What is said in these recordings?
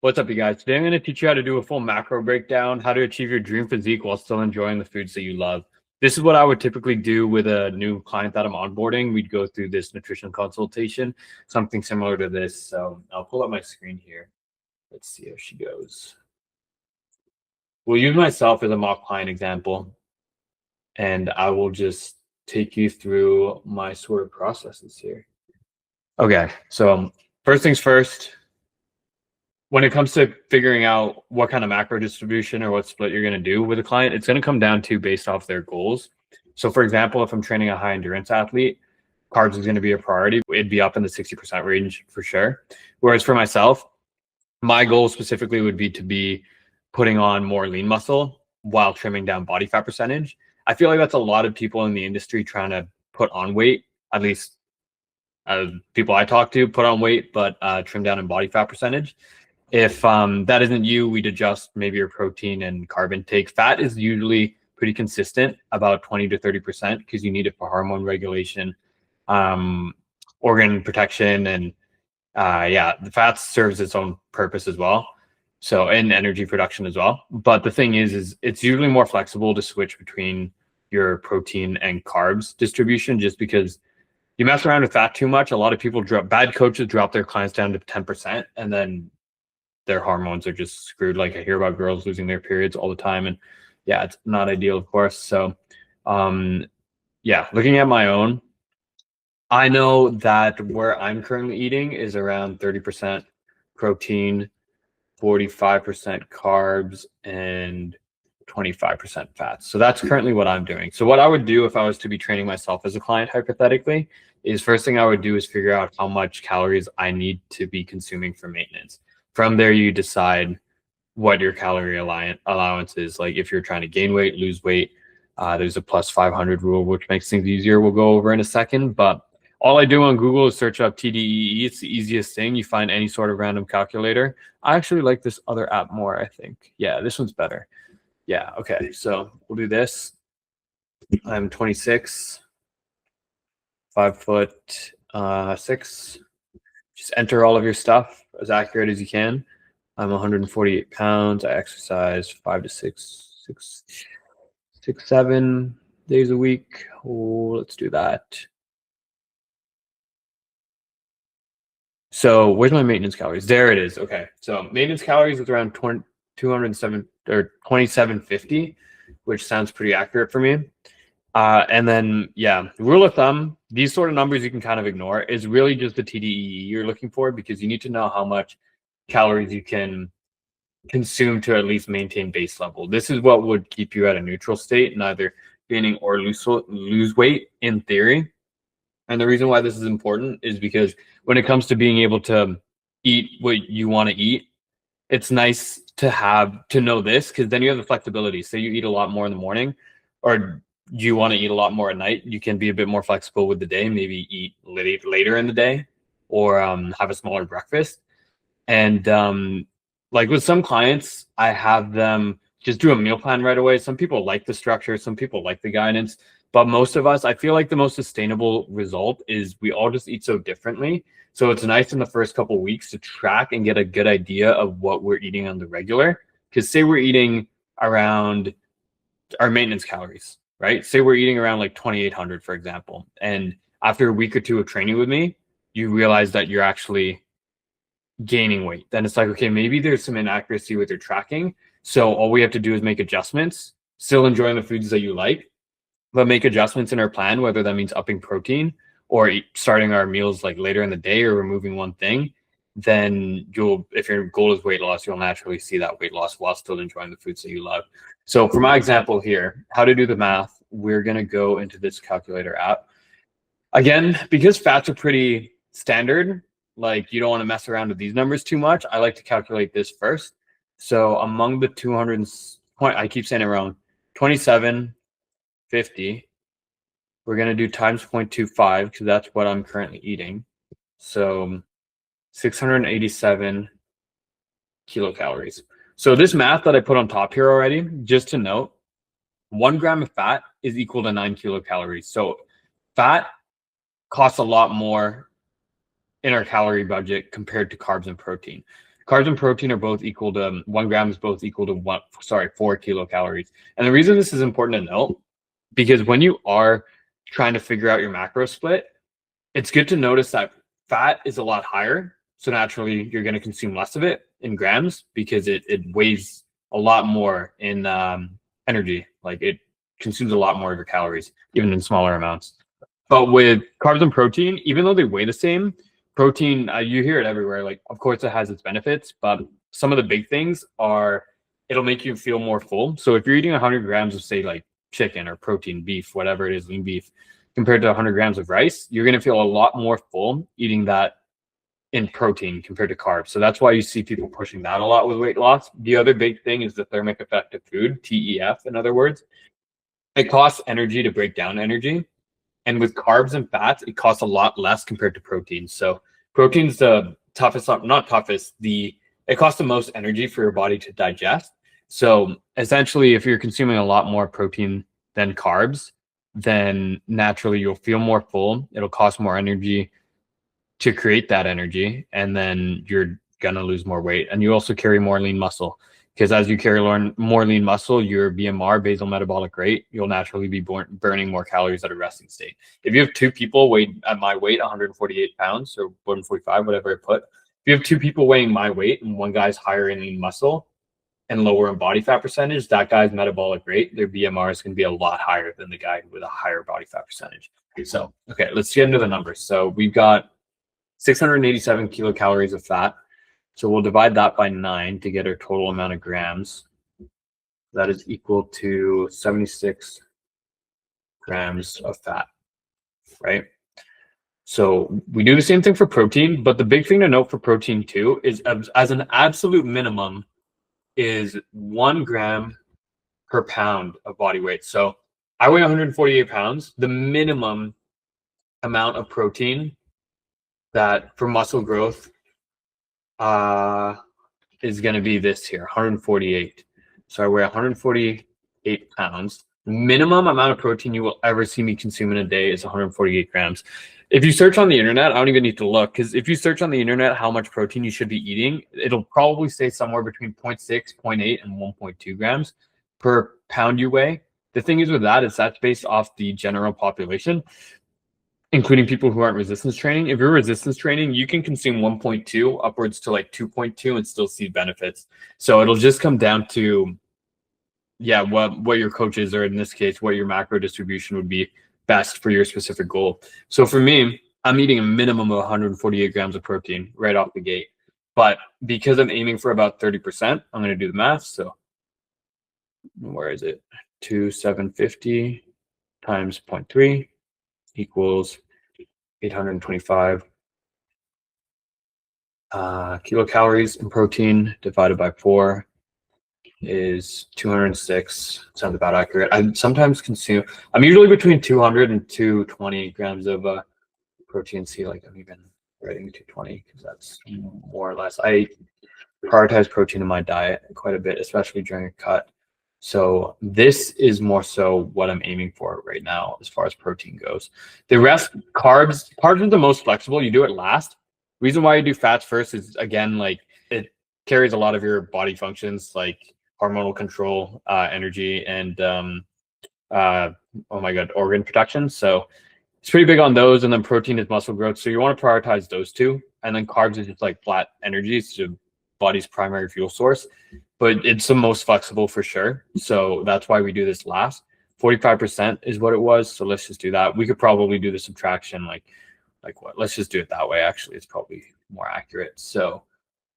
What's up, you guys? Today I'm going to teach you how to do a full macro breakdown, how to achieve your dream physique while still enjoying the foods that you love. This is what I would typically do with a new client that I'm onboarding. We'd go through this nutrition consultation, something similar to this. So I'll pull up my screen here. Let's see how she goes. We'll use myself as a mock client example, and I will just take you through my sort of processes here. Okay, so first things first. When it comes to figuring out what kind of macro distribution or what split you're going to do with a client, it's going to come down to based off their goals. So for example, if I'm training a high endurance athlete, carbs is going to be a priority. It'd be up in the 60% range for sure. Whereas for myself, my goal specifically would be to be putting on more lean muscle while trimming down body fat percentage. I feel like that's a lot of people in the industry trying to put on weight, at least people I talk to put on weight, but trim down in body fat percentage. If that isn't you, we'd adjust maybe your protein and carb intake. Fat is usually pretty consistent, about 20 to 30%, because you need it for hormone regulation, organ protection, and the fat serves its own purpose as well. So, and energy production as well. But the thing is it's usually more flexible to switch between your protein and carbs distribution, just because you mess around with fat too much. A lot of people bad coaches drop their clients down to 10%, and then their hormones are just screwed. Like I hear about girls losing their periods all the time, and yeah, it's not ideal, of course. So looking at my own, I know that where I'm currently eating is around 30% protein, 45% carbs, and 25% fats. So that's currently what I'm doing. So what I would do if I was to be training myself as a client, hypothetically, is first thing I would do is figure out how much calories I need to be consuming for maintenance. From there, you decide what your calorie allowance is. Like if you're trying to gain weight, lose weight, there's a plus 500 rule, which makes things easier. We'll go over in a second. But all I do on Google is search up TDEE. It's the easiest thing. You find any sort of random calculator. I actually like this other app more, I think. Yeah, this one's better. Yeah, okay. So we'll do this. I'm 26, 5'6". Just enter all of your stuff as accurate as you can. I'm 148 pounds. I exercise 5 to 7 days a week. Oh, let's do that. So where's my maintenance calories? There it is. Okay. So maintenance calories is around 207 or 2750, which sounds pretty accurate for me. And then, rule of thumb, these sort of numbers you can kind of ignore, is really just the TDEE you're looking for, because you need to know how much calories you can consume to at least maintain base level. This is what would keep you at a neutral state, neither gaining or lose weight in theory. And the reason why this is important is because when it comes to being able to eat what you want to eat, it's nice to know this, because then you have the flexibility. Say you eat a lot more in the morning, or you want to eat a lot more at night, you can be a bit more flexible with the day, maybe eat later in the day, or have a smaller breakfast. And like with some clients, I have them just do a meal plan right away. Some people like the structure, some people like the guidance, but most of us, I feel like the most sustainable result is we all just eat so differently. So it's nice in the first couple of weeks to track and get a good idea of what we're eating on the regular. Because say we're eating around our maintenance calories, right? Say we're eating around like 2,800, for example. And after a week or two of training with me, you realize that you're actually gaining weight. Then it's like, okay, maybe there's some inaccuracy with your tracking. So all we have to do is make adjustments, still enjoying the foods that you like, but make adjustments in our plan, whether that means upping protein or starting our meals like later in the day or removing one thing. Then if your goal is weight loss, you'll naturally see that weight loss while still enjoying the foods that you love. So for my example here, how to do the math, we're going to go into this calculator app. Again, because fats are pretty standard, like you don't want to mess around with these numbers too much, I like to calculate this first. So among the 200, I keep saying it wrong, 2750, we're going to do times 0.25, because that's what I'm currently eating. So 687 kilocalories. So this math that I put on top here already, just to note, 1 gram of fat is equal to 9 kilocalories. So fat costs a lot more in our calorie budget compared to carbs and protein. carbs and protein are both equal to 1 gram is both equal to 4 kilocalories. And the reason this is important to note, because when you are trying to figure out your macro split, it's good to notice that fat is a lot higher. So naturally, you're going to consume less of it in grams because it weighs a lot more in energy. Like it consumes a lot more of your calories, even in smaller amounts. But with carbs and protein, even though they weigh the same, protein, you hear it everywhere. Like, of course, it has its benefits, but some of the big things are it'll make you feel more full. So if you're eating 100 grams of, say, like chicken or protein, beef, whatever it is, lean beef, compared to 100 grams of rice, you're going to feel a lot more full eating that in protein compared to carbs. So that's why you see people pushing that a lot with weight loss. The other big thing is the thermic effect of food, TEF, in other words. It costs energy to break down energy. And with carbs and fats, it costs a lot less compared to protein. So protein's the toughest, not toughest, it costs the most energy for your body to digest. So essentially, if you're consuming a lot more protein than carbs, then naturally you'll feel more full. It'll cost more energy to create that energy, and then you're gonna lose more weight. And you also carry more lean muscle, because as you carry more lean muscle, your BMR, basal metabolic rate, you'll naturally be burning more calories at a resting state. If you have two people weighed at my weight, 148 pounds or 145, whatever I put, if you have two people weighing my weight and one guy's higher in lean muscle and lower in body fat percentage, that guy's metabolic rate, their BMR is going to be a lot higher than the guy with a higher body fat percentage. So, okay, let's get into the numbers. So we've got 687 kilocalories of fat. So we'll divide that by 9 to get our total amount of grams. That is equal to 76 grams of fat, right? So we do the same thing for protein, but the big thing to note for protein too is as an absolute minimum is 1 gram per pound of body weight. So I weigh 148 pounds. The minimum amount of protein that for muscle growth is going to be this here, 148. So I weigh 148 pounds. Minimum amount of protein you will ever see me consume in a day is 148 grams. If you search on the internet, I don't even need to look, because if you search on the internet how much protein you should be eating, it'll probably say somewhere between 0.6, 0.8, and 1.2 grams per pound you weigh. The thing is with that is that's based off the general population, including people who aren't resistance training. If you're resistance training, you can consume 1.2 upwards to like 2.2 and still see benefits. So it'll just come down to, yeah, what your coaches, or in this case, what your macro distribution would be best for your specific goal. So for me, I'm eating a minimum of 148 grams of protein right off the gate. But because I'm aiming for about 30%, I'm going to do the math. So where is it? 2,750 times 0.3 equals 825 kilocalories in protein divided by 4 is 206. Sounds about accurate. I sometimes consume, I'm usually between 200 and 220 grams of protein. See, like I'm even writing 220 because that's more or less. I prioritize protein in my diet quite a bit, especially during a cut. So this is more so what I'm aiming for right now as far as protein goes. The rest, carbs are the most flexible. You do it last. Reason why you do fats first is, again, like it carries a lot of your body functions like hormonal control, energy, and oh my god, organ protection. So it's pretty big on those. And then protein is muscle growth. So you want to prioritize those two. And then carbs is just like flat energy. It's your body's primary fuel source. But it's the most flexible for sure. So that's why we do this last. 45% is what it was. So let's just do that. We could probably do the subtraction like what? Let's just do it that way. Actually, it's probably more accurate. So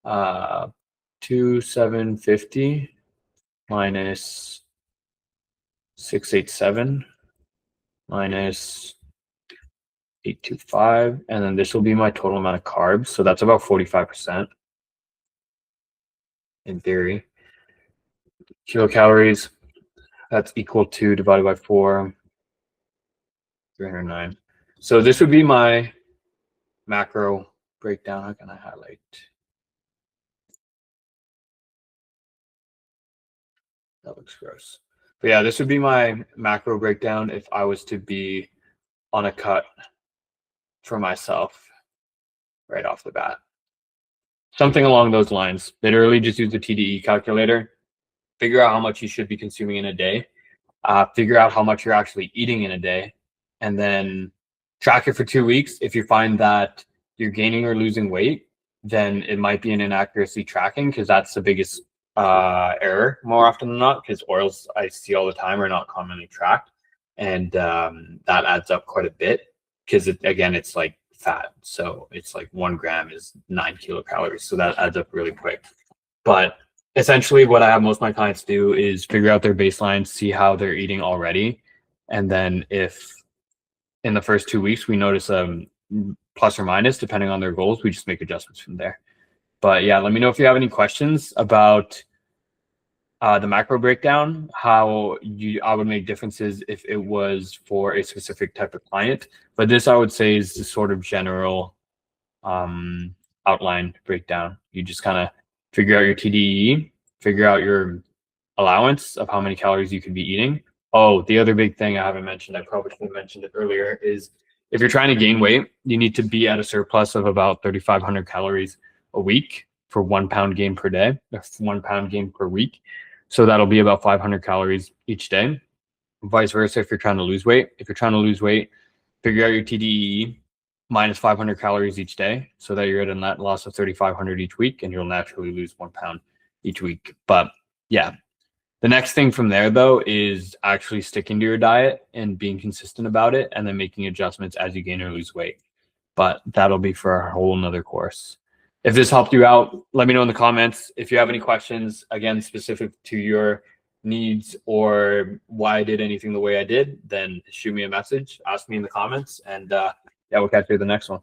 2,750 minus 687 minus 825. And then this will be my total amount of carbs. So that's about 45% in theory. Kilocalories, that's equal to divided by 4, 309. So this would be my macro breakdown. How can I highlight? That looks gross. But yeah, this would be my macro breakdown if I was to be on a cut for myself right off the bat. something along those lines. Literally just use the TDE calculator, figure out how much you should be consuming in a day, figure out how much you're actually eating in a day, and then track it for 2 weeks. If you find that you're gaining or losing weight, then it might be an inaccuracy tracking, because that's the biggest error more often than not, because oils I see all the time are not commonly tracked. And that adds up quite a bit, because again, it's like fat. So it's like 1 gram is 9 kilocalories. So that adds up really quick. But essentially what I have most of my clients do is figure out their baseline, see how they're eating already. And then if in the first 2 weeks we notice plus or minus, depending on their goals, we just make adjustments from there. But yeah, let me know if you have any questions about the macro breakdown, how I would make differences if it was for a specific type of client. But this, I would say, is the sort of general outline breakdown. You just kind of figure out your TDE, figure out your allowance of how many calories you could be eating. Oh, the other big thing I haven't mentioned, I probably should have mentioned it earlier, is if you're trying to gain weight, you need to be at a surplus of about 3,500 calories a week for 1 pound gain per day, or 1 pound gain per week. So that'll be about 500 calories each day. Vice versa, if you're trying to lose weight. If you're trying to lose weight, figure out your TDE minus 500 calories each day, so that you're at a net loss of 3,500 each week, and you'll naturally lose 1 pound each week. But yeah, the next thing from there, though, is actually sticking to your diet and being consistent about it, and then making adjustments as you gain or lose weight. But that'll be for a whole nother course. If this helped you out, let me know in the comments. If you have any questions, again, specific to your needs or why I did anything the way I did, then shoot me a message, ask me in the comments, and yeah, we'll catch you in the next one.